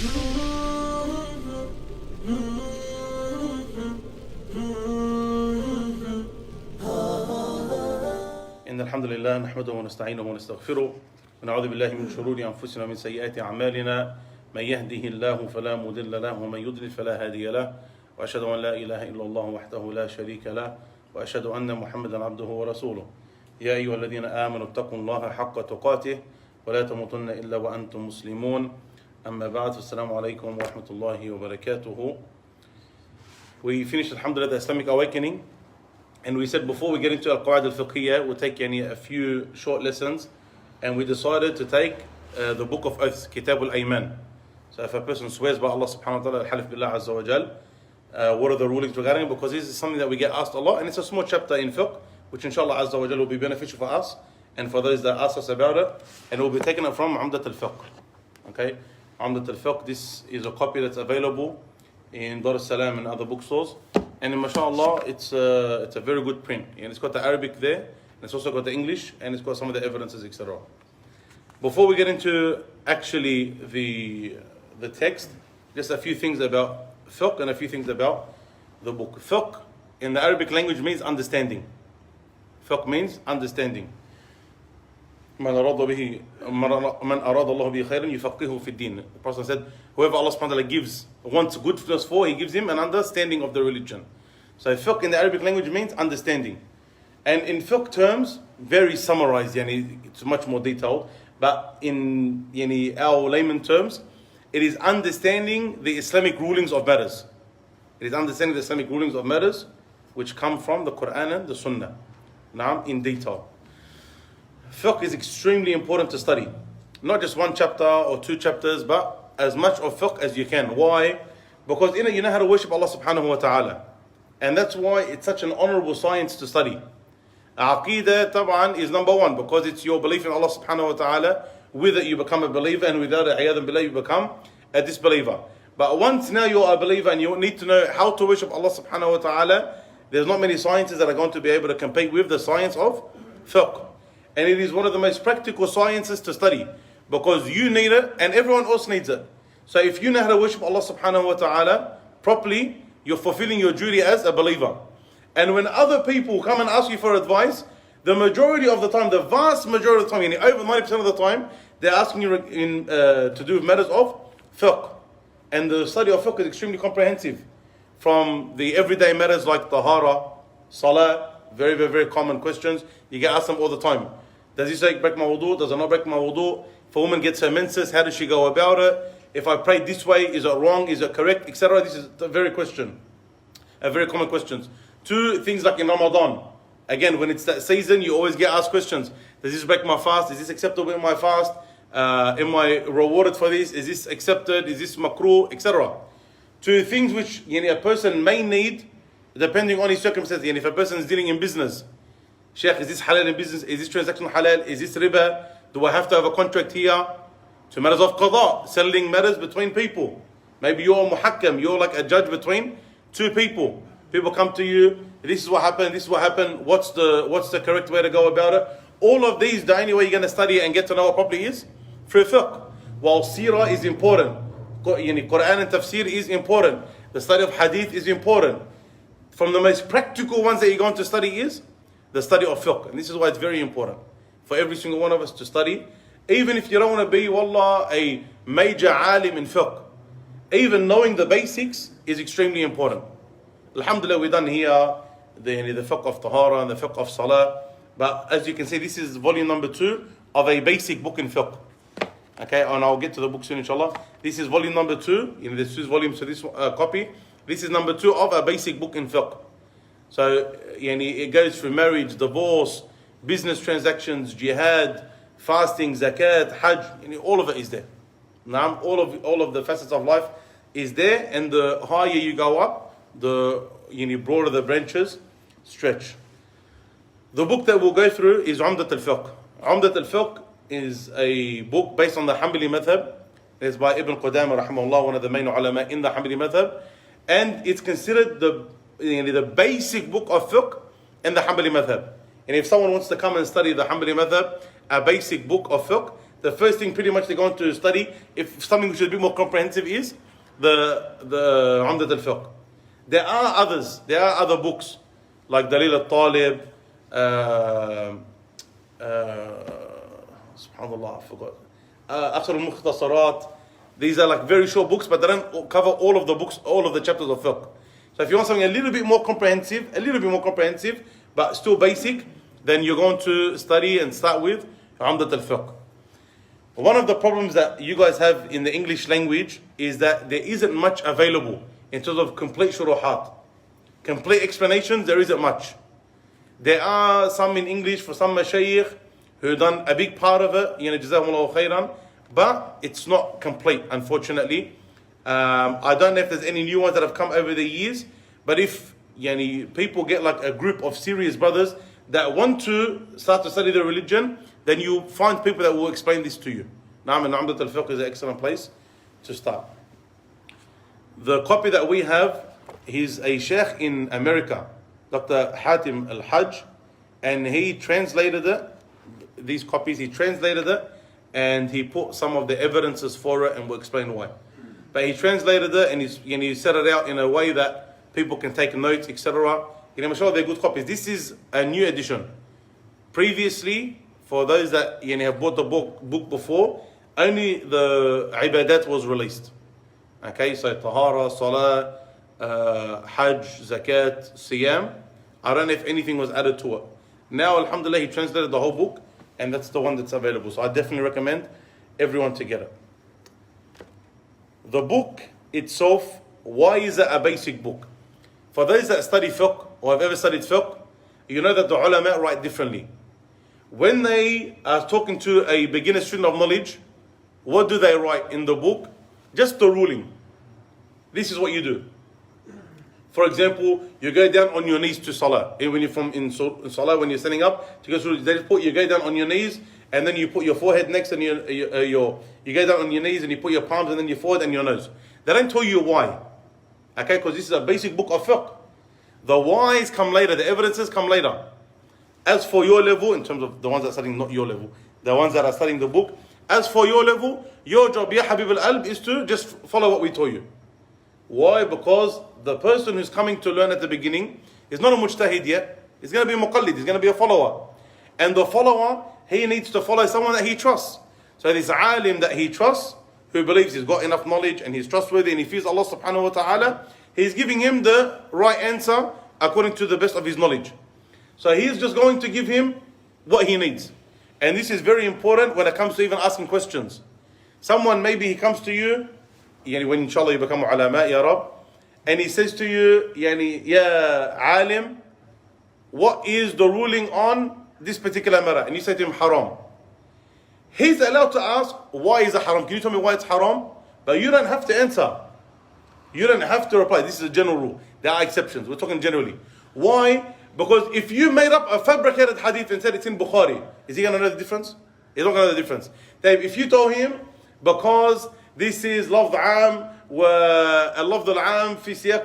إن الحمد لله نحمده ونستعينه ونستغفره ونعوذ بالله من شرور أنفسنا ومن سيئات أعمالنا من يهده الله فلا مضل له ومن يضلل فلا هادي له وأشهد أن لا إله إلا الله وحده لا شريك له وأشهد أن محمدا عبده ورسوله يا أيها الذين آمنوا اتقوا الله حق تقاته ولا تموتن إلا وأنتم مسلمون أما بعد السلام عليكم ورحمة الله وبركاته. We finished alhamdulillah the Islamic awakening, and we said before we get into al-qawaid al-fiqhiyyah we'll take a few short lessons, and we decided to take the book of oaths, Kitab al-Ayman. So if a person swears by Allah subhanahu wa ta'ala, al-halif billah azza wa jal, what are the rulings regarding it? Because this is something that we get asked a lot, and it's a small chapter in fiqh which inshallah azza wa jal will be beneficial for us and for those that ask us about it, and we'll be taking it from Umdat al-Fiqh. Okay, Umdat al-Fiqh, this is a copy that's available in Dar es-Salam and other bookstores, and mashallah it's a very good print, and it's got the Arabic there, and it's also got the English, and it's got some of the evidences, etc. Before we get into actually the text, just a few things about fiqh and a few things about the book. Fiqh in the Arabic language means understanding. Fiqh means understanding. من أراد الله به خيرا يفقهه في الدين. The Prophet said, whoever Allah subhanahu wa ta'ala wants goodness for, he gives him an understanding of the religion. So fiqh in the Arabic language means understanding. And in fiqh terms, very summarized, it's much more detailed. But in our layman terms, it is understanding the Islamic rulings of matters. It is understanding the Islamic rulings of matters which come from the Quran and the Sunnah. Now, in detail. Fiqh is extremely important to study. Not just one chapter or two chapters, but as much of fiqh as you can. Why? Because you know how to worship Allah subhanahu wa ta'ala. And that's why it's such an honorable science to study. Aqeedah, tab'an, is number one, because it's your belief in Allah subhanahu wa ta'ala. With it you become a believer, and without it, ayyadan billah, you become a disbeliever. But once now you're a believer and you need to know how to worship Allah subhanahu wa ta'ala, there's not many sciences that are going to be able to compete with the science of fiqh. And it is one of the most practical sciences to study, because you need it and everyone else needs it. So if you know how to worship Allah subhanahu wa ta'ala properly, you're fulfilling your duty as a believer. And when other people come and ask you for advice, the majority of the time, the vast majority of the time, over 90% of the time, they're asking you to do with matters of fiqh. And the study of fiqh is extremely comprehensive. From the everyday matters like tahara, salah, very, very, very common questions. You get asked them all the time. Does this break my wudu? Does it not break my wudu? If a woman gets her menses, how does she go about it? If I pray this way, is it wrong? Is it correct? Etc. This is a very common questions. Two things like in Ramadan. Again, when it's that season, you always get asked questions. Does this break my fast? Is this acceptable in my fast? Am I rewarded for this? Is this accepted? Is this makruh? Etc. Two things which a person may need depending on his circumstances. If a person is dealing in business, Sheikh, is this halal in business? Is this transaction halal? Is this riba? Do I have to have a contract here? To matters of qada, settling matters between people. Maybe you're a muhakkam, you're like a judge between two people. People come to you, this is what happened, what's the correct way to go about it? All of these, the only way you're going to study and get to know it properly is through fiqh. While seerah is important, Quran and tafsir is important, the study of hadith is important. From the most practical ones that you're going to study is the study of fiqh. And this is why it's very important for every single one of us to study. Even if you don't want to be, wallah, a major alim in fiqh, even knowing the basics is extremely important. Alhamdulillah, we've done here the fiqh of tahara and the fiqh of salah. But as you can see, this is volume number 2 of a basic book in fiqh. Okay, and I'll get to the book soon, inshallah. This is volume number 2. There's 2 volumes to this copy. This is number 2 of a basic book in fiqh. So, it goes through marriage, divorce, business transactions, jihad, fasting, zakat, hajj. All of it is there. Now, all of the facets of life is there, and the higher you go up, the broader the branches stretch. The book that we'll go through is Umdat al-Fiqh. Umdat al-Fiqh is a book based on the Hanbali madhab. It's by Ibn Qudamah rahimahullah, one of the main ulama in the Hanbali madhab, and it's considered the basic book of fiqh in the Hanbali madhab. And if someone wants to come and study the Hanbali madhab, a basic book of fiqh, the first thing pretty much they're going to study, if something which is a bit more comprehensive, is the Umdat al-Fiqh. There are others. There are other books like Dalil al-Talib, subhanallah, I forgot. Akhtar al-Mukhtasarat. These are like very short books, but they don't cover all of the books, all of the chapters of fiqh. So if you want something a little bit more comprehensive, but still basic, then you're going to study and start with Umdat al-Fiqh. One of the problems that you guys have in the English language is that there isn't much available in terms of complete shuruhat. Complete explanations, there isn't much. There are some in English for some mashayikh who done a big part of it, jazakumullahu khairan, but it's not complete, unfortunately. I don't know if there's any new ones that have come over the years, but if people get like a group of serious brothers that want to start to study their religion, then you find people that will explain this to you. Now, Umdat al-Fiqh is an excellent place to start. The copy that we have, he's a sheikh in America, Dr. Hatim al-Hajj, and he translated it, these copies, he translated it, and he put some of the evidences for it, and we'll explain why. But he translated it, and he set it out in a way that people can take notes, etc. Mashallah, they're good copies. This is a new edition. Previously, for those that have bought the book before, only the ibadat was released. Okay, so tahara, salah, hajj, zakat, siyam. I don't know if anything was added to it. Now, alhamdulillah, he translated the whole book, and that's the one that's available. So I definitely recommend everyone to get it. The book itself, why is it a basic book? For those that study fiqh, or have ever studied fiqh, you know that the ulama write differently. When they are talking to a beginner student of knowledge, what do they write in the book? Just the ruling. This is what you do. For example, you go down on your knees to salah. When you're in salah, when you're standing up, you go down on your knees, and then you put your forehead next, and you go down on your knees, and you put your palms, and then your forehead and your nose. They don't tell you why. Okay, because this is a basic book of fiqh. The whys come later, the evidences come later. As for your level, in terms of the ones that are studying, not your level, the ones that are studying the book, as for your level, your job, ya Habib al-Alb, is to just follow what we told you. Why? Because the person who's coming to learn at the beginning is not a mujtahid yet. He's going to be a muqallid, he's going to be a follower. And the follower, he needs to follow someone that he trusts. So this alim that he trusts, who believes he's got enough knowledge and he's trustworthy and he fears Allah subhanahu wa ta'ala, he's giving him the right answer according to the best of his knowledge. So he's just going to give him what he needs. And this is very important when it comes to even asking questions. Someone, maybe he comes to you, when inshallah you become ulama, ya Rab, and he says to you, ya alim, what is the ruling on this particular matter? And you say to him, haram. He's allowed to ask, why is it haram? Can you tell me why it's haram? But you don't have to answer. You don't have to reply. This is a general rule. There are exceptions. We're talking generally. Why? Because if you made up a fabricated hadith and said it's in Bukhari, is he going to know the difference? He's not going to know the difference. If you told him, because this is lafz am, واللفظ العام في سياق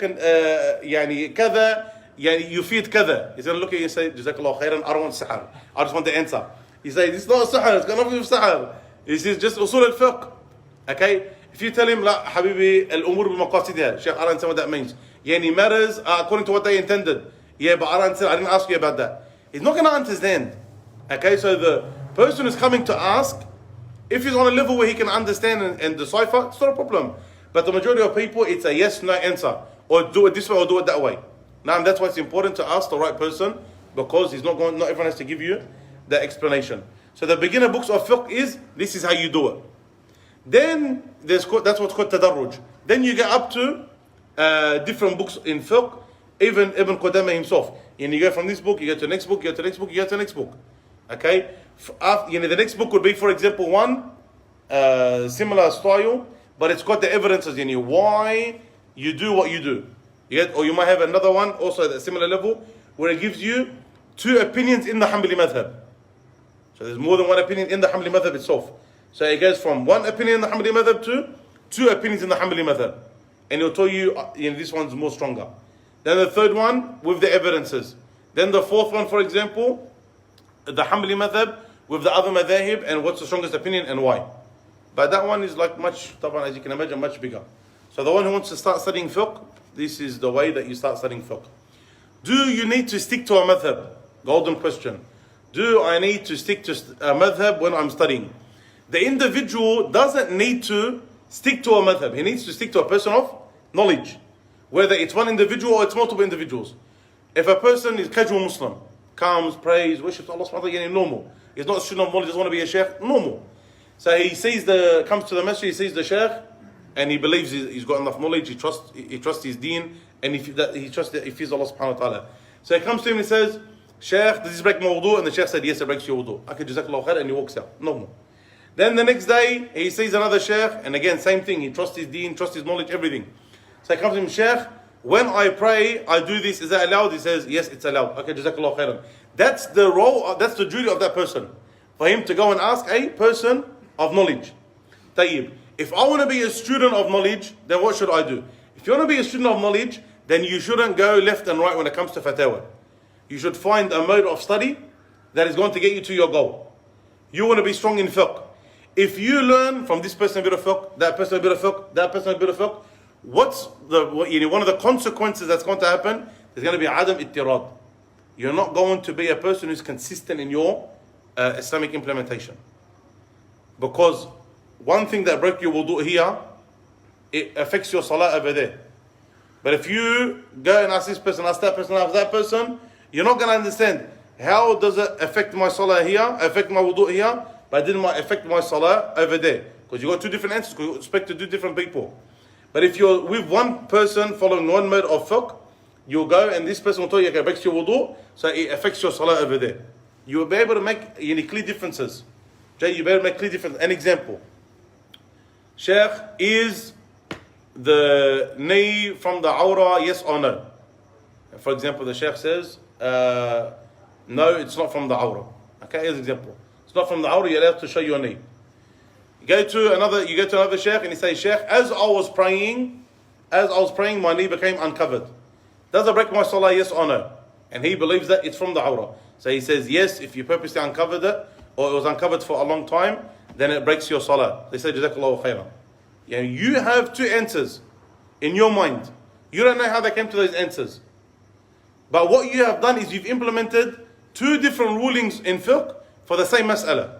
يعني كذا يعني يفيد كذا. He's going to look at you and say, Jazakallah khairan, I don't want sahar. I just want the answer. He says, it's not sahar, it's got nothing to do with sahar. This is just usul al-fiqh. Okay? If you tell him, لا حبيبي الأمور بمقاصدها, Sheikh, I don't understand what that means. Yani matters according to what they intended. Yeah, but I didn't ask you about that. He's not going to understand. Okay, so the person who's coming to ask, if he's on a level where he can understand and decipher, it's not a problem. But the majority of people, it's a yes, no answer. Or do it this way or do it that way. Now, that's why it's important to ask the right person, because not everyone has to give you the explanation. So the beginner books of fiqh this is how you do it. Then, that's what's called tadarruj. Then you get up to different books in fiqh, even Ibn Qudamah himself. And you go from this book, you go to the next book, you go to the next book, you go to the next book. Okay? The next book would be, for example, one similar style, but it's got the evidences in you. Why you do what you do. Or you might have another one, also at a similar level, where it gives you two opinions in the Hanbali madhab. So there's more than one opinion in the Hanbali madhab itself. So it goes from one opinion in the Hanbali madhab to two opinions in the Hanbali madhab. And it'll tell you, this one's more stronger. Then the third one with the evidences. Then the fourth one, for example, the Hanbali madhab with the other madhahib and what's the strongest opinion and why. But that one is like much, as you can imagine, much bigger. So the one who wants to start studying fiqh, this is the way that you start studying fiqh. Do you need to stick to a madhab? Golden question. Do I need to stick to a madhab when I'm studying? The individual doesn't need to stick to a madhab. He needs to stick to a person of knowledge. Whether it's one individual or it's multiple individuals. If a person is casual Muslim, comes, prays, worships Allah subhanahu wa ta'ala, normal. He's not a student of knowledge, doesn't want to be a sheikh, normal. So he comes to the masjid, he sees the sheikh, and he believes he's got enough knowledge, he trusts his deen, and he trusts that he fears Allah subhanahu wa ta'ala. So he comes to him and he says, Sheikh, does this break my wudu? And the sheikh said, yes, it breaks your wudu. Okay, jazakallah khair, and he walks out, normal. Then the next day, he sees another sheikh, and again, same thing, he trusts his deen, trusts his knowledge, everything. So he comes to him, Sheikh, when I pray, I do this, is that allowed? He says, yes, it's allowed. Okay, jazakallah khairan. That's the role, that's the duty of that person. For him to go and ask a person of knowledge. Tayyib. If I want to be a student of knowledge, then what should I do? If you want to be a student of knowledge, then you shouldn't go left and right when it comes to fatwa. You should find a mode of study that is going to get you to your goal. You want to be strong in fiqh. If you learn from this person a bit of fiqh, that person a bit of fiqh, that person a bit of fiqh, what's one of the consequences that's going to happen? There's going to be adam ittirad. You're not going to be a person who's consistent in your Islamic implementation. Because one thing that breaks your wudu here, it affects your salah over there. But if you go and ask this person, ask that person, you're not going to understand how does it affect my salah here, affect my wudu here, but it didn't affect my salah over there. Because you got two different answers, because you expect to do different people. But if you're with one person following one mode of fiqh, you'll go and this person will tell you, okay, it breaks your wudu, so it affects your salah over there. You will be able to make clear differences. Okay, you'll be able to make clear differences. An example. Sheikh, is the knee from the awrah, yes or no? For example, the Sheikh says, no, it's not from the awrah. Okay, here's an example. It's not from the awrah, you're allowed to show your knee. You go to another Sheikh and he says, Sheikh, as I was praying, my knee became uncovered. Does it break my salah, yes or no? And he believes that it's from the awrah. So he says, yes, if you purposely uncovered it, or it was uncovered for a long time, then it breaks your salah. They say, jazakallahu khairan. You have two answers in your mind. You don't know how they came to those answers. But what you have done is you've implemented two different rulings in fiqh for the same mas'ala.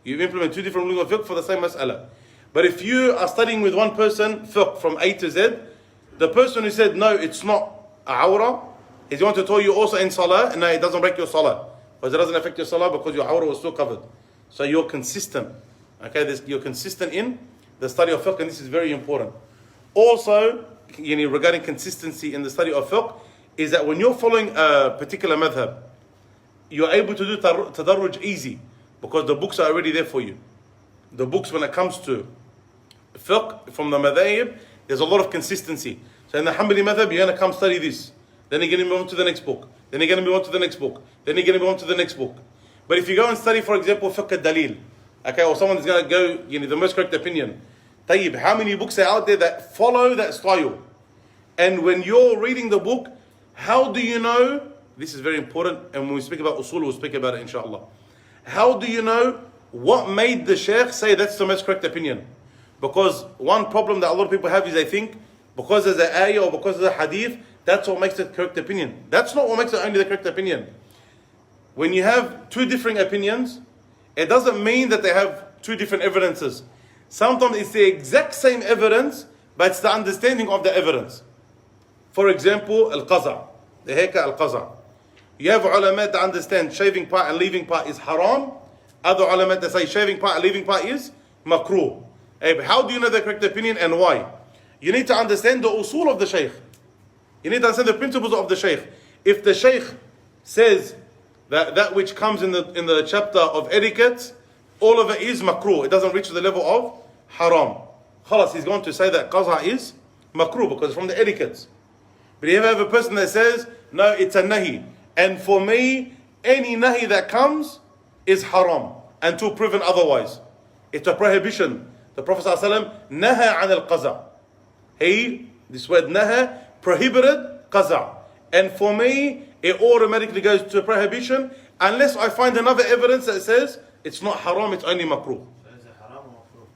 You've implemented two different rulings of fiqh for the same mas'ala. But if you are studying with one person, fiqh from A to Z, the person who said, no, it's not awrah, he's going to tell you also in salah, and no, it doesn't break your salah. Because it doesn't affect your salah because your awrah was still covered. So you're consistent. Okay, you're consistent in the study of fiqh, and this is very important. Also, regarding consistency in the study of fiqh, is that when you're following a particular madhab, you're able to do tadarruj easy, because the books are already there for you. The books, when it comes to fiqh from the madhab, there's a lot of consistency. So in the Hanbali madhab, you're going to come study this. Then you're going to move on to the next book. Then you're going to move on to the next book. Then you're going to move on to the next book. But if you go and study, for example, fiqh al-dalil, okay, or someone is going to go, the most correct opinion. Tayyib, how many books are out there that follow that style? And when you're reading the book, how do you know? This is very important, and when we speak about usul, we'll speak about it inshallah. How do you know what made the sheikh say that's the most correct opinion? Because one problem that a lot of people have is they think because there's an ayah or because there's a hadith, that's what makes it the correct opinion. That's not what makes it only the correct opinion. When you have two different opinions, it doesn't mean that they have two different evidences. Sometimes it's the exact same evidence, but it's the understanding of the evidence. For example, al-qaza, the haircut al-qaza. You have ulama that understand shaving part and leaving part is haram. Other ulama that say shaving part and leaving part is makruh. How do you know the correct opinion and why? You need to understand the usul of the shaykh. You need to understand the principles of the shaykh. If the shaykh says that which comes in the chapter of etiquette, all of it is makruh. It doesn't reach the level of haram. Khalas, he's going to say that qaza is makruh because it's from the etiquettes. But if you have a person that says, no, it's a nahi. And for me, any nahi that comes is haram until proven otherwise. It's a prohibition. The Prophet ﷺ naha an al-qaza. This word naha, prohibited qaza. And for me, it automatically goes to a prohibition Unless I find another evidence that says it's not haram, it's only makruh. So is it haram or makruh?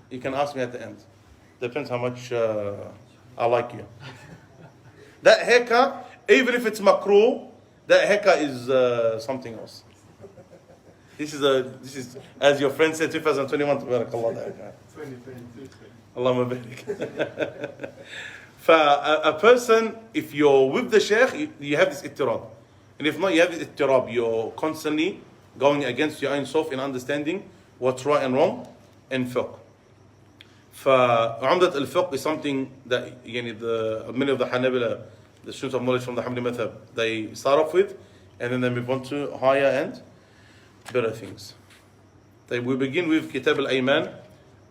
You can ask me at the end. Depends how much I like you. That haircut, even if it's makruh, that haircut is something else. This is as your friend said, 2021. Tabarakallah. 2022. Allahumma barik. For a person, if you're with the sheikh, you have this ittirab. And if not, you have this ittirab. You're constantly going against your own self in understanding what's right and wrong in fiqh. فعمدة الفقه is something that many of the Hanabila, the students of knowledge from the Hanbali Madhab, they start off with, and then they move on to higher and better things. We begin with Kitab al-Ayman.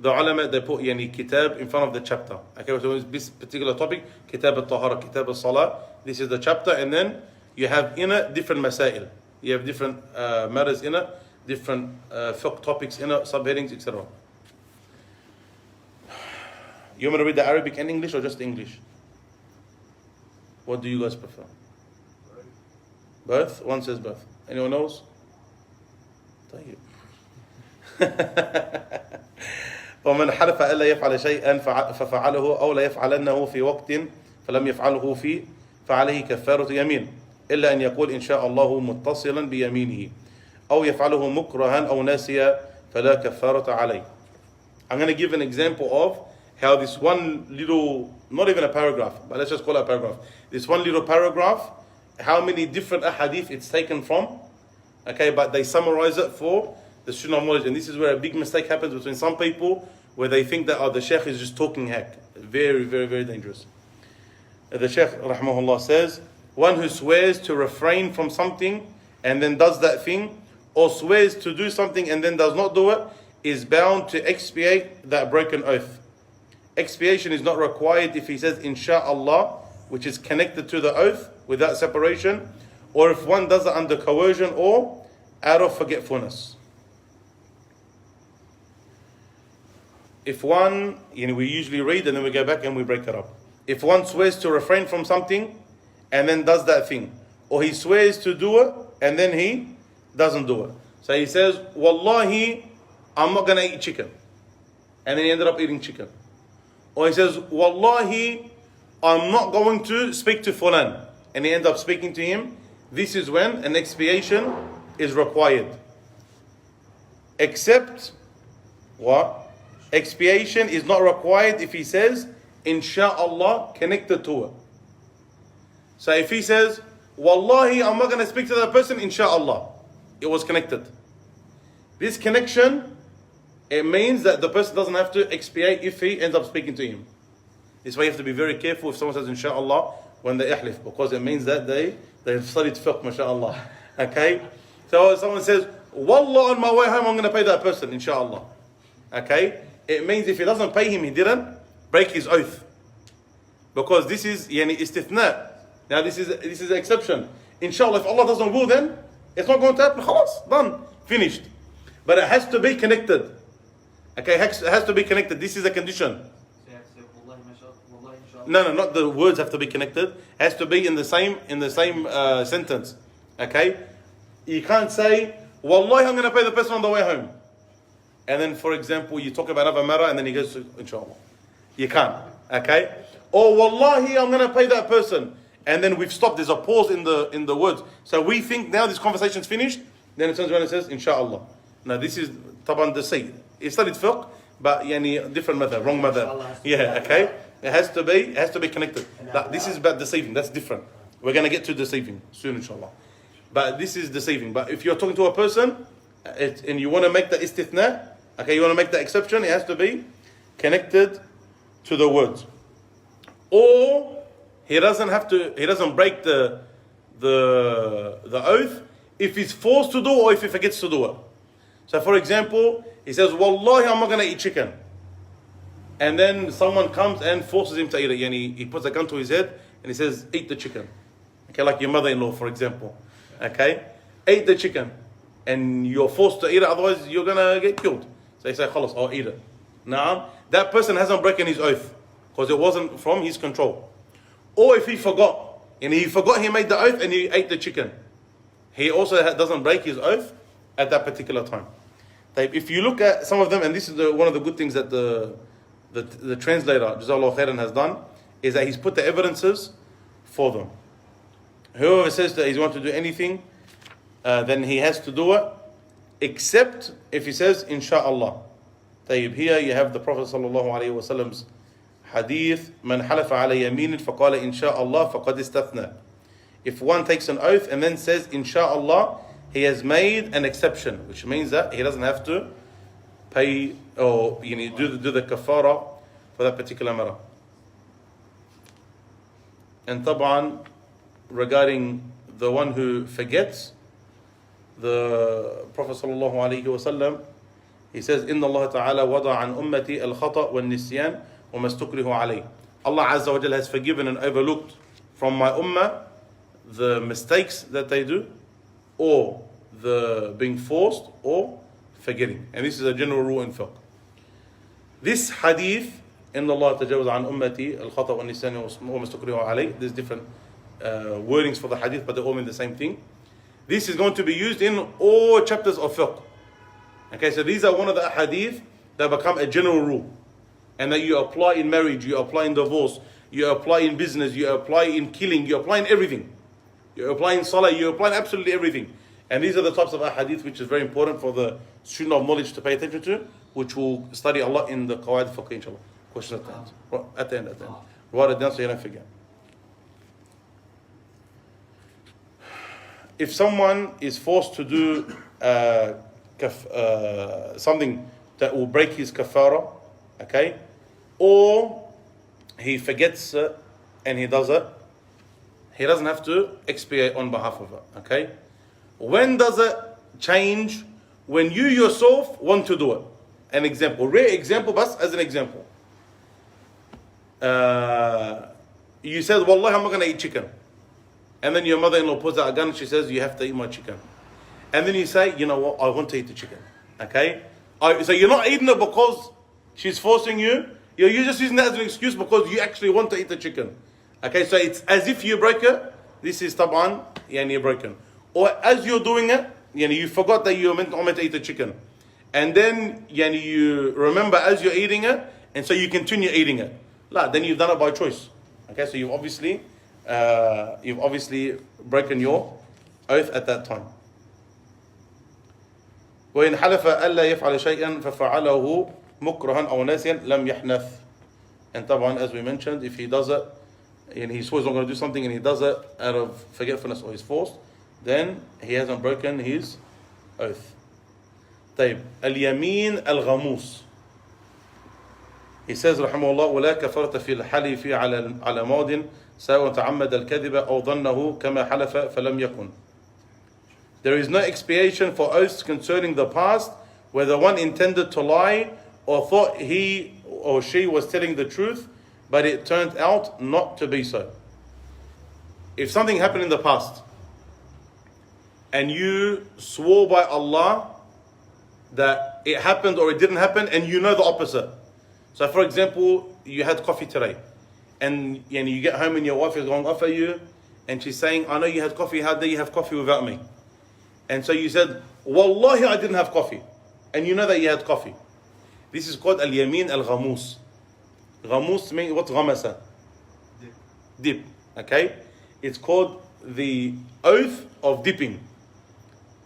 The ulama, they put kitab in front of the chapter. Okay, so this particular topic, Kitab al-Tahara, Kitab al-Salah, this is the chapter, and then you have in it different masail. You have different matters in it, different fiqh topics in it, subheadings, etc. You want me to read the Arabic and English or just English? What do you guys prefer? Both? One says both. Anyone else? طيب. ومن حلف ألا يفعل شيئا ففعله أو لا يفعلنه في وقت فلم يفعله فيه فعليه كفارة يمين إلا أن يقول إن شاء الله متصلا بيمينه أو يفعله مكرها أو ناسيا فلا كفارة عليه. I'm going to give an example of how this one little, not even a paragraph, but let's just call it a paragraph. This one little paragraph, how many different ahadith it's taken from. Okay, but they summarize it for the student of knowledge. And this is where a big mistake happens between some people, where they think that the sheikh is just talking hack. Very, very, very dangerous. The sheikh, rahmahullah, says, one who swears to refrain from something and then does that thing, or swears to do something and then does not do it, is bound to expiate that broken oath. Expiation is not required if he says insha'Allah, which is connected to the oath without separation, or if one does it under coercion or out of forgetfulness. If one, we usually read and then we go back and we break it up. If one swears to refrain from something and then does that thing, or he swears to do it and then he doesn't do it. So he says, Wallahi, I'm not going to eat chicken. And then he ended up eating chicken. Or he says, Wallahi, I'm not going to speak to Fulan. And he ends up speaking to him. This is when an expiation is required. Except, what? Expiation is not required if he says, Insha'Allah, connected to it. So if he says, Wallahi, I'm not going to speak to that person, Insha'Allah. It was connected. This connection, it means that the person doesn't have to expiate if he ends up speaking to him. This is why you have to be very careful if someone says insha'Allah when they ihlif, because it means that they've studied fiqh, mashallah. Okay? So someone says, Wallah, on my way home I'm going to pay that person, insha'Allah. Okay? It means if he doesn't pay him, he didn't break his oath. Because this is istithna. Now this is an exception. Inshallah, if Allah doesn't will, then it's not going to happen. Khalas, done, finished. But it has to be connected. Okay, it has to be connected. This is a condition. No, not the words have to be connected. It has to be in the same sentence. Okay, you can't say, Wallahi, I'm going to pay the person on the way home. And then, for example, you talk about another matter, and then he goes to inshallah. You can't. Okay, or Wallahi, I'm going to pay that person, and then we've stopped. There's a pause in the words, so we think now this conversation's finished. Then it turns around and says, Inshallah. Now this is taban the say. He studied fiqh, but different method, wrong method. Yeah, okay. It has to be connected. This is about deceiving. That's different. We're gonna get to deceiving soon, inshallah. But this is deceiving. But if you're talking to a person and you want to make the istithna, okay, you want to make the exception, it has to be connected to the words. Or he doesn't break the oath if he's forced to do or if he forgets to do it. So for example, he says, Wallahi, I'm not going to eat chicken. And then someone comes and forces him to eat it. He puts a gun to his head and he says, eat the chicken. Okay, like your mother-in-law, for example. Okay, eat the chicken. And you're forced to eat it, otherwise you're going to get killed. So he says, Khalas, I'll eat it. Now, that person hasn't broken his oath because it wasn't from his control. Or if he forgot, and he made the oath and he ate the chicken. he also doesn't break his oath at that particular time. If you look at some of them, and this is one of the good things that the translator, Jazakallah Khairan, has done, is that he's put the evidences for them. Whoever says that he wants to do anything, then he has to do it, except if he says, Insha'Allah. Here you have the Prophet ﷺ's hadith, Man halafa ala yaminin faqala Insha'Allah faqad istathna. If one takes an oath and then says, Insha'Allah, he has made an exception, which means that he doesn't have to pay or do the kafara for that particular matter. And طبعا, regarding the one who forgets, the Prophet sallallahu alaihi wasallam, he says, "Inna Allah Ta'ala wada an ummati al-khata wal-nisyan wa mastukrihu alayh." Allah Azza wa Jalla has forgiven and overlooked from my ummah the mistakes that they do, or the being forced, or forgetting. And this is a general rule in fiqh. This hadith, "Inna Allah tajawaz an ummati al-khata wal-nisyan wa mastukrihu alayh," there's different wordings for the hadith, but they all mean the same thing. This is going to be used in all chapters of fiqh. Okay, so these are one of the hadith that become a general rule, and that you apply in marriage, you apply in divorce, you apply in business, you apply in killing, you apply in everything. You apply in salah, you apply in absolutely everything. And these are the types of hadith which is very important for the student of knowledge to pay attention to, which we'll study a lot in the qawaid fiqh, inshallah. Question at the end. At the end. Write it down so you don't forget. If someone is forced to do something that will break his kafara, okay, or he forgets it and he does it, he doesn't have to expiate on behalf of it, okay? When does it change? When you yourself want to do it. An example, rare example, but as an example. You said, Wallahi, I'm not going to eat chicken. And then your mother-in-law pulls out a gun and she says, you have to eat my chicken. And then you say, you know what, I want to eat the chicken. Okay? So you're not eating it because she's forcing you. You're just using that as an excuse because you actually want to eat the chicken. Okay, so it's as if you break it. This is taban, you're broken. Or as you're doing it, you forgot that you're meant to eat the chicken. And then you remember as you're eating it, and so you continue eating it. Then you've done it by choice. Okay, so you've obviously broken your oath at that time. وإن حلف ألا يفعل شيئا ففعله مكرها أو ناسيا لم يحنث. And طبعا, as we mentioned, if he does it and he swears not going to do something and he does it out of forgetfulness or he's forced, then he hasn't broken his oath. طيب اليمين الغموس. He says رحمه الله ولا كفرت في الحلف على ماضٍ سواء تعمد الكذب أو ظنه كما حلف فلم يكن. There is no expiation for oaths concerning the past, whether one intended to lie or thought he or she was telling the truth, but it turned out not to be so. If something happened in the past, and you swore by Allah that it happened or it didn't happen, and you know the opposite. So for example, you had coffee today, and you get home and your wife is going off at you, and she's saying, I know you had coffee, how dare you have coffee without me? And so you said, Wallahi, I didn't have coffee. And you know that you had coffee. This is called al-yamin al-ghamus. Ghamus means, what's ghamasa? Dip. Okay? It's called the oath of dipping.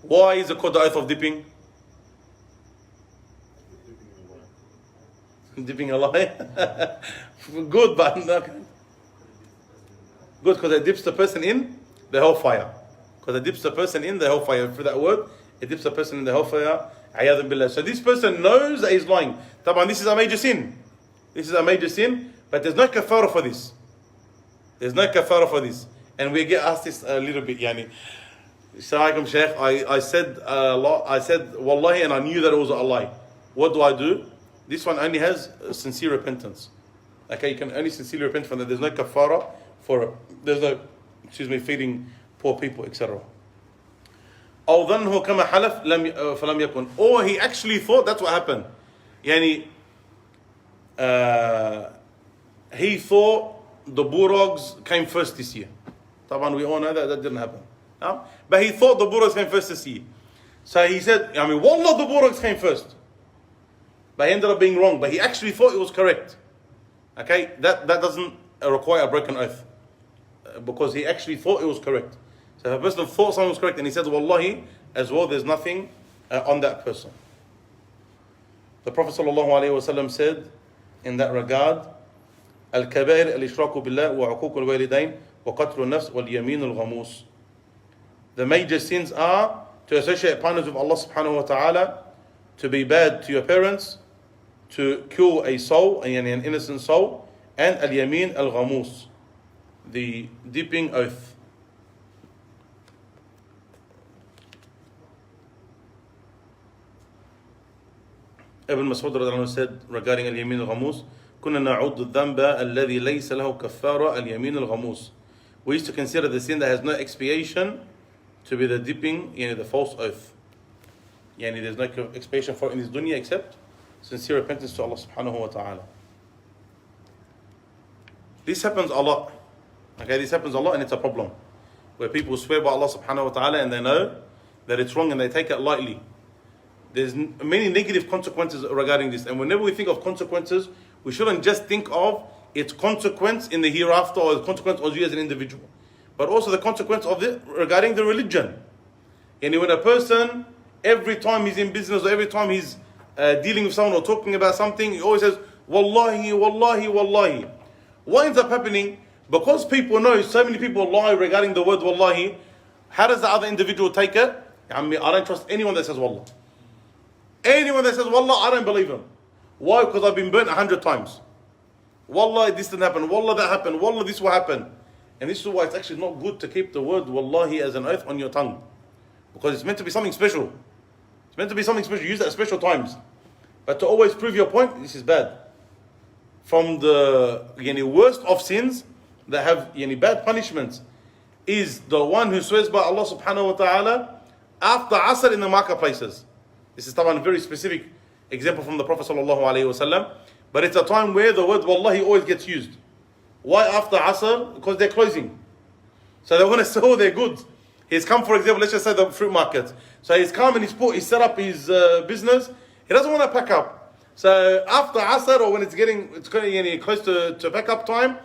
Why is it called the oath of dipping? Dipping a lie? Good, but not good, because it dips the person in the hellfire. Because it dips the person in the hellfire. For that word, it dips the person in the hellfire. Ayadhan billah. So this person knows that he's lying. Taban, this is a major sin. This is a major sin, but there's no kafara for this. There's no kafara for this. And we get asked this a little bit, Assalamualaikum Shaykh, I said Wallahi, and I knew that it was a lie. What do? This one only has sincere repentance. Okay, you can only sincerely repent from that. There's no kafara for it. There's no, feeding poor people, etc. أو ظنه كما حلف فلم يكن. Or he actually thought that's what happened. He thought the bulldogs came first this year. طبعا we all know that didn't happen. But he thought the bullocks came first this year. So he said, wallah, the bullocks came first. But he ended up being wrong. But he actually thought it was correct. Okay, that doesn't require a broken oath. Because he actually thought it was correct. So if a person thought something was correct and he said wallahi as well, there's nothing on that person. The Prophet ﷺ said in that regard, al-kabair al-ishraku billah wa uquq al-walidain wa qatl al-nafs wal yamin al-ghamus. The major sins are to associate partners with Allah subhanahu wa ta'ala, to be bad to your parents, to kill a soul, an innocent soul, and al-yamin al-ghamus, the dipping oath. Ibn Mas'ud said regarding al-yamin al-ghamus, كنا نعد الذنب الذي ليس له كفارة اليمين الغموس. We used to consider the sin that has no expiation to be the dipping, the false oath. There's no expiation for it in this dunya except sincere repentance to Allah subhanahu wa ta'ala. This happens a lot. Okay, this happens a lot and it's a problem. Where people swear by Allah subhanahu wa ta'ala and they know that it's wrong and they take it lightly. There's many negative consequences regarding this. And whenever we think of consequences, we shouldn't just think of its consequence in the hereafter or the consequence of you as an individual. But also the consequence of it regarding the religion. And when a person, every time he's in business or every time he's dealing with someone or talking about something, he always says, Wallahi, Wallahi, Wallahi. What ends up happening? Because people know, so many people lie regarding the word Wallahi, how does the other individual take it? I don't trust anyone that says Wallah. Anyone that says Wallah, I don't believe him. Why? Because I've been burnt 100 times. Wallah, this didn't happen. Wallah, that happened. Wallah, this will happen. And this is why it's actually not good to keep the word Wallahi as an oath on your tongue. Because it's meant to be something special. It's meant to be something special. Use it at special times. But to always prove your point, this is bad. From the worst of sins that have bad punishments is the one who swears by Allah subhanahu wa ta'ala after Asr in the marketplaces. This is a very specific example from the Prophet sallallahu alaihi wasallam. But it's a time where the word Wallahi always gets used. Why after Asr? Because they're closing. So they want to sell their goods. He's come, for example, let's just say the fruit market. So he's come and he's set up his business. He doesn't want to pack up. So after Asr or when it's getting close to pack up time,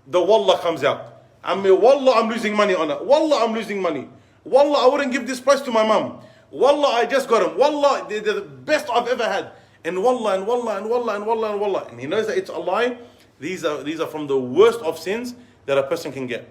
the Wallah comes out. Wallah, I'm losing money on it. Wallah, I'm losing money. Wallah, I wouldn't give this price to my mum. Wallah, I just got him. Wallah, they're the best I've ever had. And Wallah, and Wallah, and Wallah, and Wallah, and Wallah. And he knows that it's a lie. These are from the worst of sins that a person can get.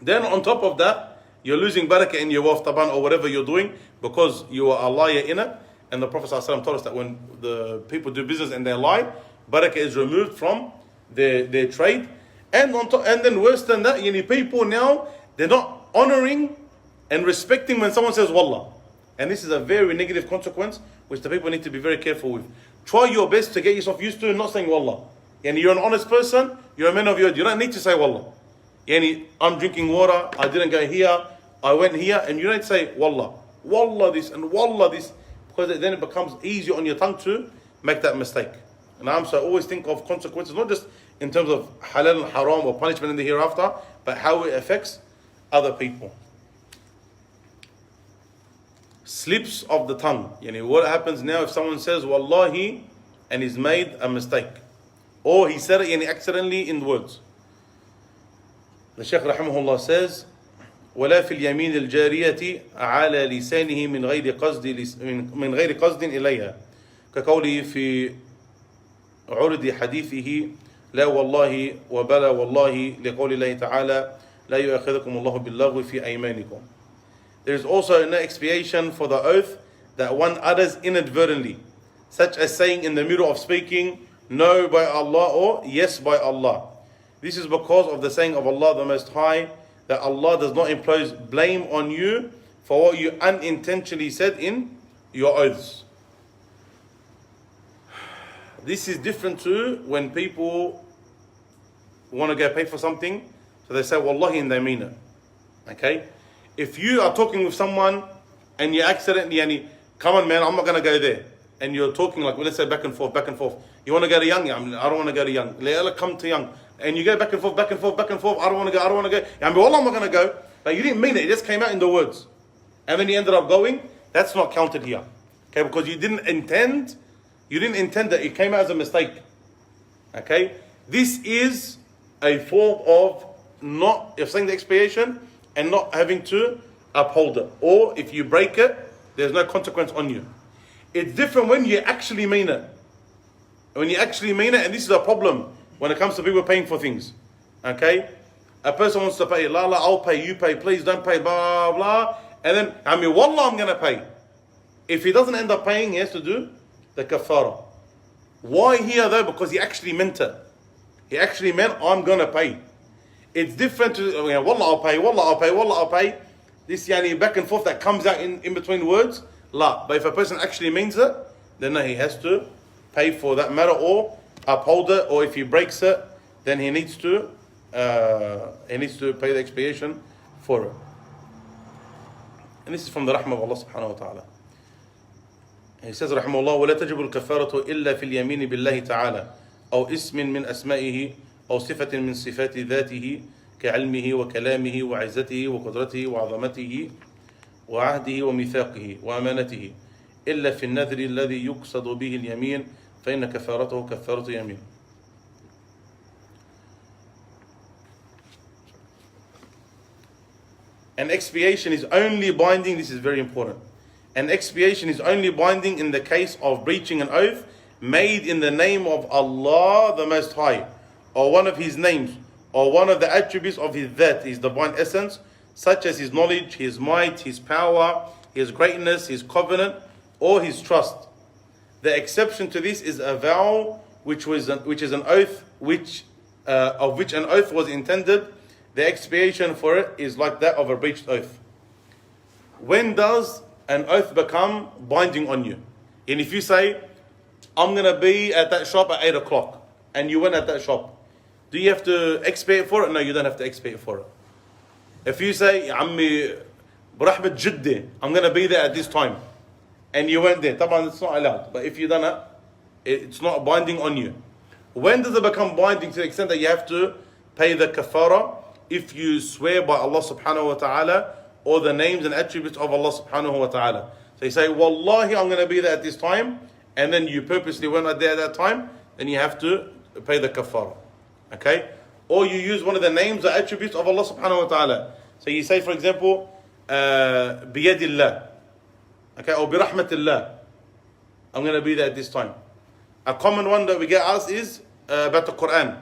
Then on top of that, you're losing barakah in your wealth, taban, or whatever you're doing because you are a liar in it. And the Prophet ﷺ told us that when the people do business and they lie, barakah is removed from their trade. And then worse than that, people now, they're not honoring and respecting when someone says Wallah. And this is a very negative consequence which the people need to be very careful with. Try your best to get yourself used to not saying Wallah. You're an honest person, you're a man of your word, you don't need to say Wallah. I'm drinking water, I didn't go here, I went here, and you don't say Wallah. Wallah this and Wallah this, because then it becomes easier on your tongue to make that mistake. And so I always think of consequences, not just in terms of halal and haram or punishment in the hereafter, but how it affects other people. Slips of the tongue. What happens now if someone says Wallahi and he's made a mistake? Or he said it accidentally in words. The Shaykh rahimahullah says, ولا في اليمين الجارية على لسانه من غير قصد إليها كقوله في عرض حديثه لا والله وبلا والله لقول الله تعالى لا يؤاخذكم الله باللغو في أيمانكم. There is also no expiation for the oath that one utters inadvertently, such as saying in the middle of speaking, no by Allah or yes by Allah. This is because of the saying of Allah the Most High, that Allah does not impose blame on you for what you unintentionally said in your oaths. This is different to when people want to go pay for something, so they say Wallahi and they mean it. Okay? If you are talking with someone and you accidentally, come on man, I'm not going to go there. And you're talking let's say back and forth. You want to go to Young? I don't want to go to Young. Come to Young. And you go back and forth. I don't want to go. Wallah, I'm not going to go. Like you didn't mean it, it just came out in the words. And then you ended up going, that's not counted here. Okay, because you didn't intend that it came out as a mistake. Okay? This is a form of not saying the expiation and not having to uphold it. Or if you break it, there's no consequence on you. It's different when you actually mean it. When you actually mean it, and this is a problem when it comes to people paying for things. Okay? A person wants to pay, I'll pay, you pay, please don't pay, blah, blah. And then, wallah, I'm going to pay. If he doesn't end up paying, he has to do the kafara. Why here though? Because he actually meant it. He actually meant, I'm going to pay. It's different to, wallah, I'll pay, wallah, I'll pay, wallah, I'll pay. This back and forth that comes out in between words, la. But if a person actually means it, then he has to pay for that matter or uphold it, or if he breaks it, then he needs to pay the expiation for it. And this is from the rahmah of Allah subhanahu wa ta'ala. He says, رحمه الله, ولا تجب الكفارة إلا في اليمين بالله تعالى أو اسم من أسمائه أو صفة من صفات ذاته كعلمه وكلامه وعزته وقدرته وعظمته وعهده وميثاقه وأمانته إلا في النذر الذي يقصد به اليمين فإن كفارته كفارة يمين. And expiation is only binding, this is very important. And expiation is only binding in the case of breaching an oath made in the name of Allah the Most High, or one of His names, or one of the attributes of His that, His divine essence, such as His knowledge, His might, His power, His greatness, His covenant, or His trust. The exception to this is a vow, which is an oath, of which an oath was intended. The expiation for it is like that of a breached oath. When does an oath become binding on you? And if you say, I'm going to be at that shop at 8 o'clock, and you went at that shop, do you have to expiate for it? No, you don't have to expiate for it. If you say, عمي برحمة جدة, I'm going to be there at this time, and you went there, طبعا it's not allowed. But if you done it, it's not binding on you. When does it become binding to the extent that you have to pay the kafara? If you swear by Allah subhanahu wa ta'ala or the names and attributes of Allah subhanahu wa ta'ala. So you say, Wallahi, I'm going to be there at this time, and then you purposely went right there at that time, then you have to pay the kafara. Okay? Or you use one of the names or attributes of Allah subhanahu wa ta'ala. So you say, for example, biyadillah. Okay? Or birahmatillah. I'm going to be there at this time. A common one that we get asked is about the Quran.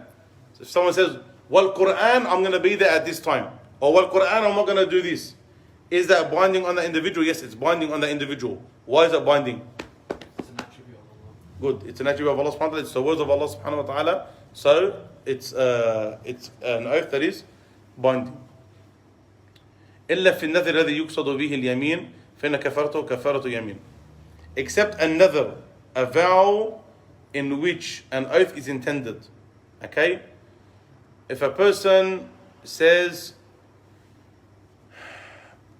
So if someone says, Wal Quran, I'm going to be there at this time. Or Wal Quran, I'm not going to do this. Is that binding on the individual? Yes, it's binding on the individual. Why is it binding? It's an attribute of Allah. Good. It's an attribute of Allah subhanahu wa ta'ala. It's the words of Allah subhanahu wa ta'ala. So it's an oath that is binding. إلا في النذر الذي يقصد به اليمين فإن كفارته كفارة يمين. Except another, a vow in which an oath is intended. Okay? If a person says,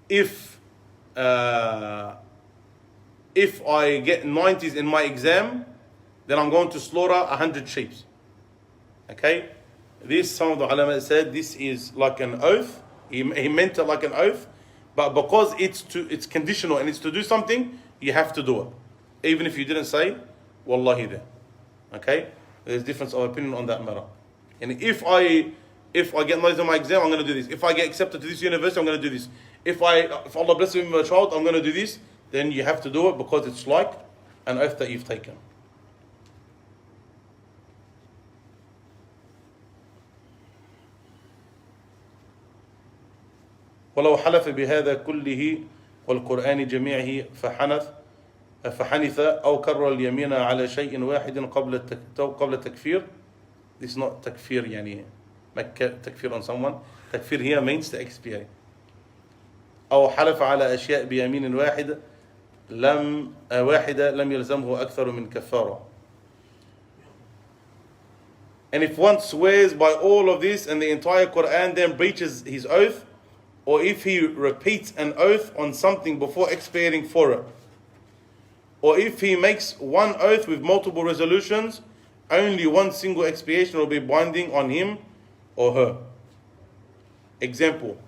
if I get 90s in my exam, then I'm going to slaughter 100 sheep. Okay? This, some of the ulama said, this is like an oath. He meant it like an oath. But because it's conditional and it's to do something, you have to do it. Even if you didn't say, Wallahi there. Okay? There's difference of opinion on that matter. And if I get knowledge on my exam, I'm going to do this. If I get accepted to this university, I'm going to do this. If Allah blesses me with a child, I'm going to do this. Then you have to do it because it's like an oath that you've taken. ولو حلف بهذا كله والقرآن جميعه فحنث أو كرر اليمين على شيء واحد قبل التكفير. This is not takfir, يعني takfir on someone. Takfir here means to expiate. أو حلف على أشياء بيمين واحدة لم يلزمه أكثر من كفارة. And if one swears by all of this and the entire Quran then breaches his oath, or if he repeats an oath on something before expiating for it, or if he makes one oath with multiple resolutions, only one single expiation will be binding on him or her. Example,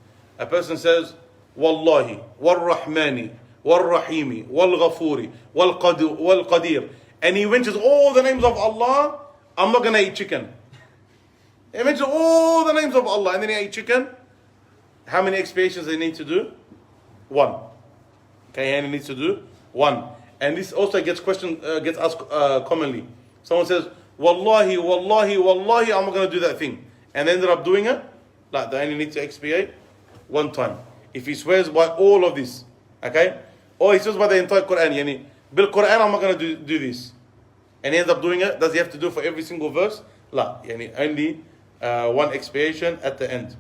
A person says, Wallahi, Wal-Rahmani, Wal-Rahimi, Wal-Ghafuri, Wal-Qadir, and he mentions all the names of Allah, I'm not going to eat chicken. He mentions all the names of Allah, and then he ate chicken. How many expiations they need to do? 1. Okay, and he needs to do 1. And this also gets asked commonly. Someone says, Wallahi, Wallahi, Wallahi, I'm not going to do that thing. And they ended up doing it. Like, they only need to expiate 1 time. If he swears by all of this, okay? Or he swears by the entire Quran, yani, bil Quran, I'm not going to do this. And he ends up doing it. Does he have to do it for every single verse? La, yani, only 1 expiation at the end.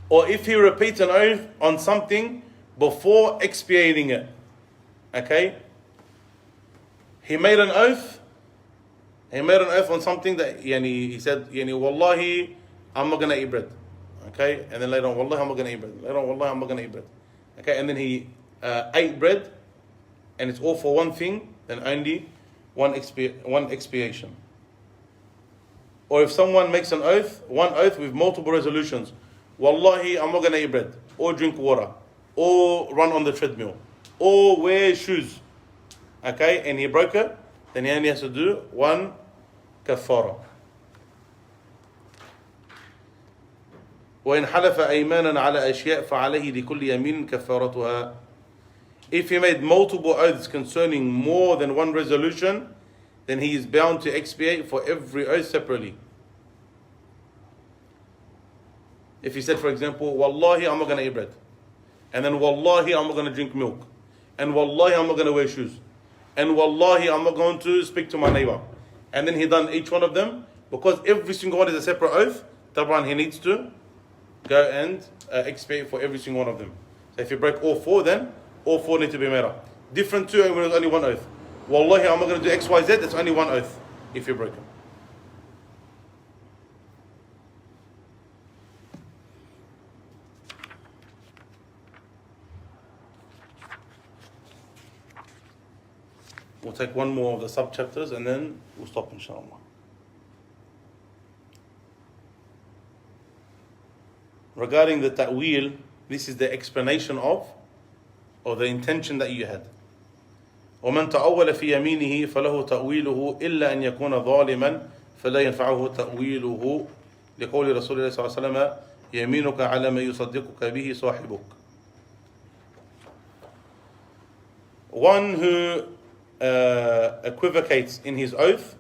Or if he repeats an oath on something before expiating it, okay? He made an oath on something that, yani, he said, yani, Wallahi, I'm not going to eat bread. Okay, and then later on, Wallahi, I'm not going to eat bread. Later on, Wallahi, I'm not going to eat bread. Okay, and then he ate bread, and it's all for one thing, then only one expiation. Or if someone makes one oath with multiple resolutions, Wallahi, I'm not going to eat bread, or drink water, or run on the treadmill, or wear shoes. Okay, and he broke it, then he only has to do 1 kafara. وإن حلف أيمانا على أشياء فعليه لكل يمين كفارتها. If he made multiple oaths concerning more than 1 resolution, then he is bound to expiate for every oath separately. If he said, for example, Wallahi, I'm not going to eat bread, and then Wallahi, I'm not going to drink milk, and Wallahi, I'm not going to wear shoes, and Wallahi, I'm not going to speak to my neighbor, and then he done each one of them, because every single one is a separate oath, Taban, he needs to go and expiate for every single one of them. So if you break all 4, then all 4 need to be made up. Different to when there's only 1 oath. Wallahi, I'm not going to do X, Y, Z. It's only 1 oath if you break them. We'll take one more of the sub-chapters and then we'll stop, inshallah. Regarding the ta'wil, this is the explanation of, or the intention that you had. ومن تأول في يمينه فله تأويله إلا أن يكون ظالما فلا ينفعه تأويله لقول رسول الله صلى الله عليه وسلم يمينك على ما يصدقك به صاحبك. One who equivocates in his oath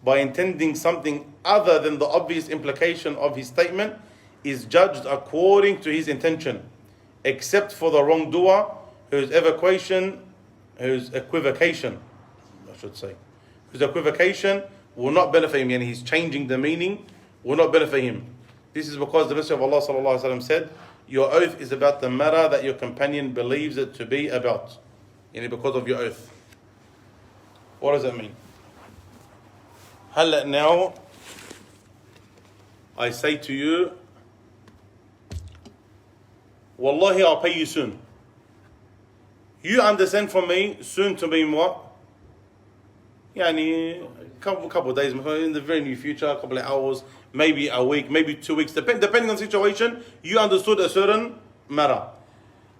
by intending something other than the obvious implication of his statement is judged according to his intention, except for the wrongdoer whose equivocation will not benefit him, and he's changing the meaning, will not benefit him. This is because the Messenger of Allah sallallahu alaihi wasallam said, your oath is about the matter that your companion believes it to be about, because of your oath. What does that mean? Now I say to you, Wallahi, I'll pay you soon. You understand from me soon to mean what? Yani, couple of days, in the very near future, a couple of hours, maybe a week, maybe 2 weeks, depending on the situation, you understood a certain matter.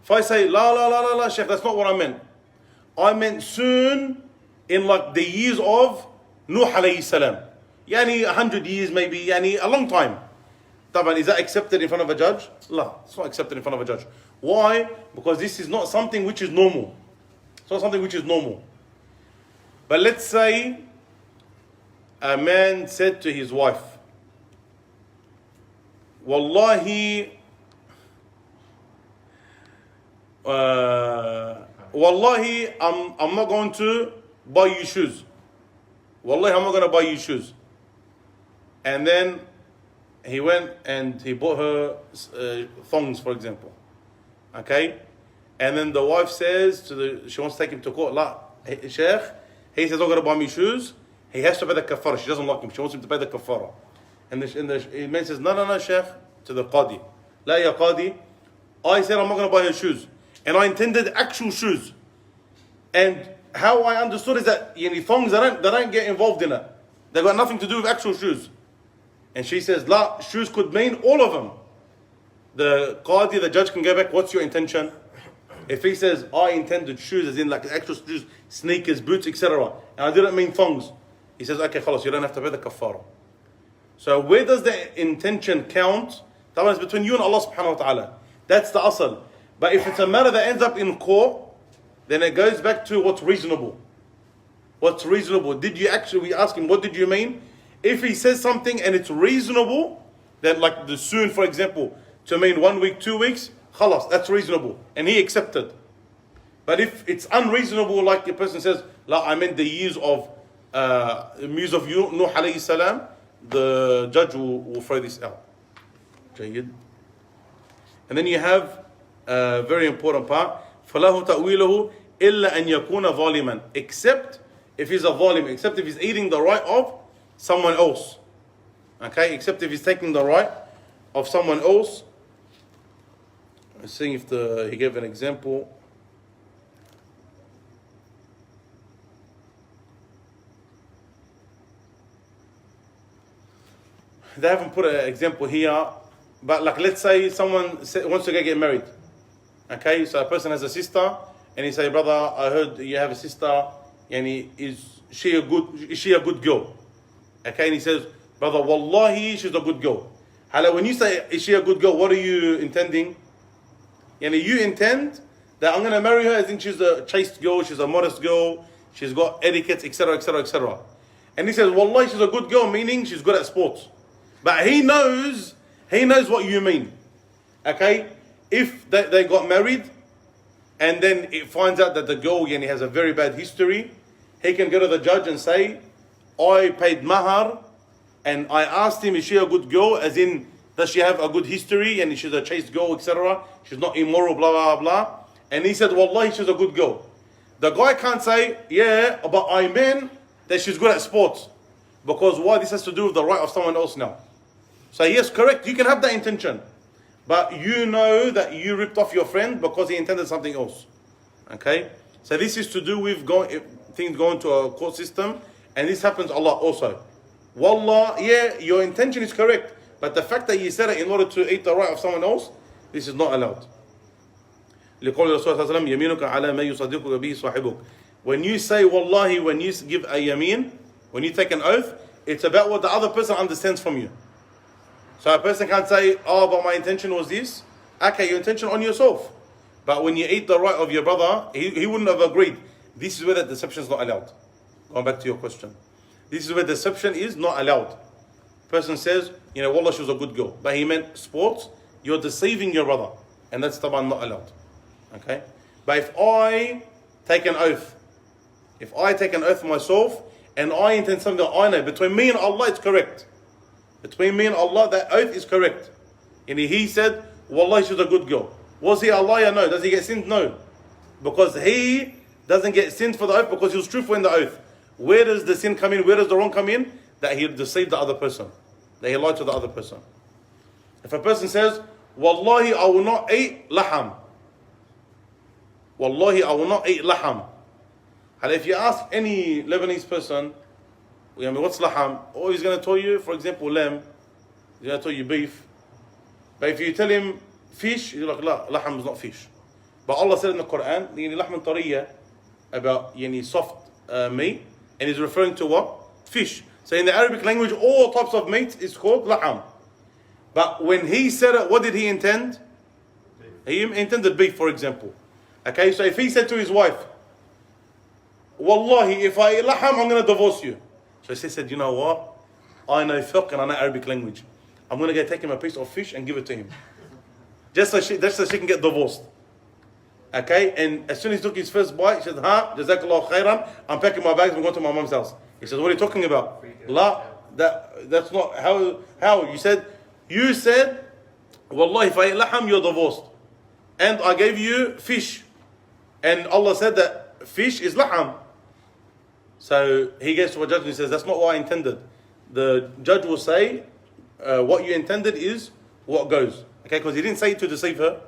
If I say, la, Sheikh, that's not what I meant. I meant soon in like the years of Nuh alayhi salam. Yani 100 years maybe, yani a long time. Taban, is that accepted in front of a judge? La, it's not accepted in front of a judge. Why? Because this is not something which is normal. It's not something which is normal. But let's say a man said to his wife, Wallahi, Wallahi, I'm not going to buy you shoes. Wallahi, I'm not going to buy you shoes. And then he went and he bought her thongs, for example. Okay? And then the wife says she wants to take him to court. La, Sheikh, he says, not going to buy me shoes. He has to pay the kafara. She doesn't like him. She wants him to pay the kafara. And the man says, no, Sheikh, to the qadi. La, ya qadi, I said I'm not going to buy her shoes. And I intended actual shoes. And how I understood is that thongs, they don't get involved in it. They've got nothing to do with actual shoes. And she says, la, shoes could mean all of them. the qadi, the judge can go back, what's your intention? If he says, I intended shoes, as in like actual shoes, sneakers, boots, etc., and I didn't mean thongs, he says, okay, khalas, you don't have to pay the kafara. So where does the intention count? That one is between you and Allah subhanahu wa ta'ala. That's the asal. But if it's a matter that ends up in court, then it goes back to what's reasonable. What's reasonable? Did you actually, we ask him, what did you mean? If he says something and it's reasonable, then like the soon, for example, to mean 1 week, 2 weeks, khalas, that's reasonable. And he accepted. But if it's unreasonable, like the person says, la, I meant the years of Nuh alayhi salam, the judge will throw this out. جيد. And then you have a very important part, فَلَهُ تَأْوِيلُهُ إِلَّا أَنْ يَكُونَ ظَالِمًا, except if he's a zalim, except if he's eating the right of someone else. Okay, except if he's taking the right of someone else. Let's see if he gave an example. They haven't put an example here, but like let's say someone wants to get married. Okay, so a person has a sister, and he say, brother, I heard you have a sister, and is she a good girl? Okay, and he says, brother, wallahi, she's a good girl. Hala, when you say, is she a good girl, what are you intending? You intend that I'm going to marry her as in she's a chaste girl, she's a modest girl, she's got etiquette, etc., etc., etc. And he says, wallahi, she's a good girl, meaning she's good at sports. But he knows what you mean. Okay? If they got married, and then it finds out that the girl has a very bad history, he can go to the judge and say, I paid mahar, and I asked him, is she a good girl? As in, does she have a good history? And she's a chaste girl, etc. She's not immoral, blah, blah, blah. And he said, wallahi, she's a good girl. The guy can't say, yeah, but I meant that she's good at sports. Because why? This has to do with the right of someone else now. So yes, correct, you can have that intention. But you know that you ripped off your friend because he intended something else. Okay? So this is to do with things going to a court system. And this happens a lot also. Wallah, yeah, your intention is correct. But the fact that you said it in order to eat the right of someone else, this is not allowed. When you say wallahi, when you give a yameen, when you take an oath, it's about what the other person understands from you. So a person can't say, oh, but my intention was this. Okay, your intention on yourself. But when you eat the right of your brother, he wouldn't have agreed. This is where the deception is not allowed. Going back to your question. This is where deception is not allowed. Person says, wallah, she was a good girl. But he meant sports. You're deceiving your brother. And that's taban not allowed. Okay? But if I take an oath myself, and I intend something that I know, between me and Allah, it's correct. Between me and Allah, that oath is correct. And he said, wallahi, she's a good girl. Was he a liar? No. Does he get sinned? No. Because he doesn't get sinned for the oath because he was truthful in the oath. Where does the sin come in? Where does the wrong come in? That he deceived the other person. That he lied to the other person. If a person says, wallahi, I will not eat laham. Wallahi, I will not eat laham. And if you ask any Lebanese person, what's laham? Or he's going to tell you, for example, lamb. He's going to tell you beef. But if you tell him fish, he's like, la, laham is not fish. But Allah said in the Quran, laham tariya, about soft meat, and he's referring to what? Fish. So in the Arabic language, all types of meat is called laham. But when he said it, what did he intend? He intended beef, for example. Okay, so if he said to his wife, wallahi, if I eat laham, I'm going to divorce you. So she said, you know what? I know fiqh and I know Arabic language. I'm going to go take him a piece of fish and give it to him. Just so she can get divorced. Okay, and as soon as he took his first bite, he said, jazakallah khairan, I'm packing my bags, I'm going to my mom's house. He said, what are you talking about? La, that's not how. You said, wallahi, if I eat laham, you're divorced. And I gave you fish. And Allah said that fish is laham. So he gets to a judge and he says, that's not what I intended. The judge will say, what you intended is what goes. Okay, because he didn't say it to deceive her.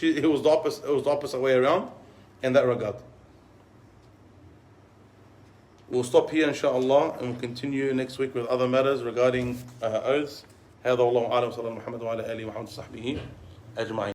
It was the opposite way around in that regard. We'll stop here inshallah and we'll continue next week with other matters regarding oaths. هذا والله أعلم صلى الله عليه وسلم وعلى آله وصحبه أجمعين.